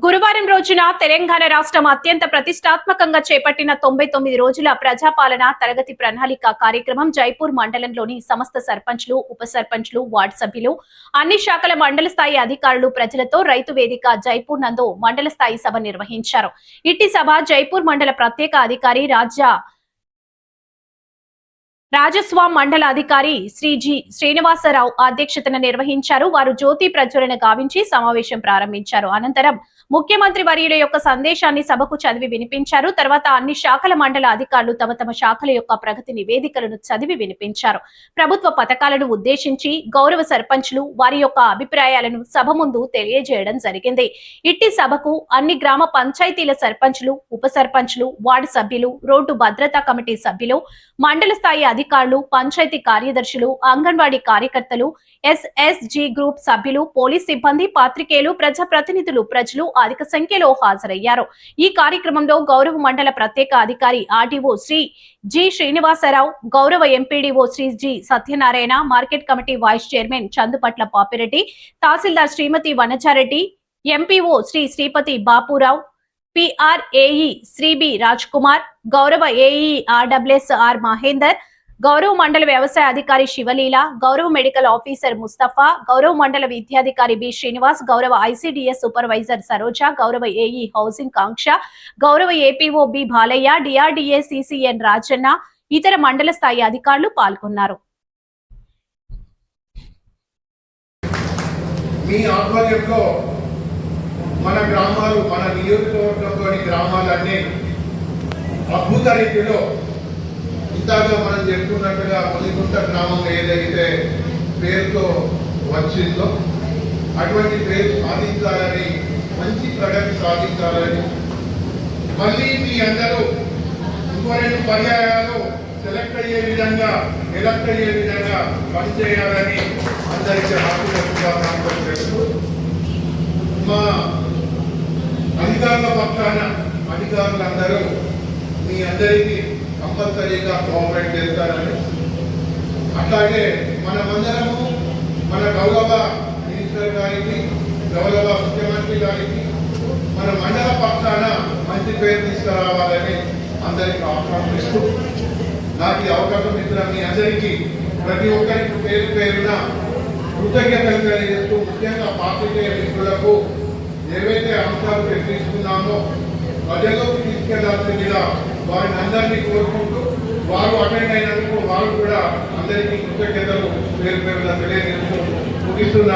గురువారం రోజున తెలంగాణ రాష్ట్రం అత్యంత ప్రతిష్టాత్మకంగా చేపట్టిన 99 రోజుల ప్రజాపాలన తరగతి ప్రణాళిక కార్యక్రమం జైపూర్ మండలంలోని సమస్త సర్పంచ్లు, ఉప సర్పంచ్లు, వార్డు సభ్యులు, అన్ని శాఖల మండల స్థాయి అధికారులు ప్రజలతో రైతు వేదిక జైపూర్ నందు మండల స్థాయి సభ నిర్వహించారు. ఇట్టి సభ జైపూర్ మండల ప్రత్యేక అధికారి రాజస్వాం మండల అధికారి శ్రీ జి శ్రీనివాసరావు అధ్యక్షతన నిర్వహించారు. వారు జ్యోతి ప్రజ్వలన గావించి సమావేశం ప్రారంభించారు. అనంతరం ముఖ్యమంత్రి వర్యుల యొక్క సందేశాన్ని సభకు చదివి వినిపించారు. తర్వాత అన్ని శాఖల మండల అధికారులు తమ తమ శాఖల యొక్క ప్రగతి నివేదికలను చదివి వినిపించారు. ప్రభుత్వ పథకాలను ఉద్దేశించి గౌరవ సర్పంచ్లు వారి యొక్క అభిప్రాయాలను సభ ముందు తెలియజేయడం జరిగింది. ఇట్టి సభకు అన్ని గ్రామ పంచాయతీల సర్పంచ్లు, ఉప సర్పంచ్లు, వార్డు సభ్యులు, రోడ్డు భద్రతా కమిటీ సభ్యులు, మండల స్థాయి అధికారులు, పంచాయతీ కార్యదర్శులు, అంగన్వాడీ కార్యకర్తలు, ఎస్ఎస్జి గ్రూప్ సభ్యులు, పోలీస్ సిబ్బంది, పాత్రికేయులు, ప్రజాప్రతినిధులు, ప్రజలు అధిక సంఖ్యలో హాజరయ్యారు. ఈ కార్యక్రమంలో గౌరవ మండల ప్రత్యేక అధికారి ఆర్డీఓ శ్రీ జి శ్రీనివాసరావు, గౌరవ MPDO Shri G Satyanarayana, market committee vice chairman Chandupatla Papireddy, తహసీల్దార్ Shrimati Vanajareddy, MPO Shri Sripati Bapurao, PRAE Shri B Raj Kumar, గౌరవ ఏఈ ఆర్డబ్ల్యూఎస్ ఆర్ మహేందర్, గౌరవ మండల వ్యవసాయ అధికారి శివలీల, గౌరవ మెడికల్ ఆఫీసర్ ముస్తఫా, గౌరవ మండల విద్యాధికారి బి శ్రీనివాస్, గౌరవ ఐసిడిఎస్ సూపర్వైజర్ సరోజ, గౌరవ ఏఈ హౌసింగ్ కాంక్ష, గౌరవ APO B Balaiah, DRDA CCN Rajanna, ఇతర మండల స్థాయి అధికారులు పాల్గొన్నారు. మన గ్రామాలు, మన నియోజకవర్గంలోని గ్రామాలన్నీ అద్భుత రీతిలో ఇంతగా మనం చెప్పుకున్నట్టుగా మునిగుంట గ్రామం ఏదైతే పేరుతో వచ్చిందో అటువంటి పేరు సాధించాలని, మంచి ప్రగతి సాధించాలని, మళ్ళీ మీ అందరూ ఇంకో 2 పర్యాయాలు ఎలక్ట్ అయ్యే విధంగా పనిచేయాలని అందరికీ ఆశీర్వదిస్తూ మా అధికారుల పక్షాన అధికారులందరూ మీ అందరికీ కంపల్సరీగా కోఆపరేట్ చేస్తారని, అట్లాగే మనమందరము మన గౌరవ మినిస్టర్ గారికి, గౌరవ ముఖ్యమంత్రి గారికి మన మండల పక్షాన మంచి పేరు తీసుకురావాలని అందరికీ ఆహ్వానిస్తూ నాకు ఈ అవకాశం ఇచ్చిన మీ అందరికీ ప్రతి ఒక్కరికి పేరు పేరున కృతజ్ఞతలు తెలియజేస్తూ, ముఖ్యంగా పాత్రికేయ మిత్రులకు ఏవైతే అంశాలు చర్చించుకున్నామో ప్రజల్లోకి తీసుకెళ్లాల్సిందిగా వారిని అందరినీ కోరుకుంటూ, వారు అటెండ్ అయినందుకు వారు కూడా అందరికీ కృతజ్ఞతలు పేరు పేరున తెలియజేస్తూ ముగిస్తున్నారు.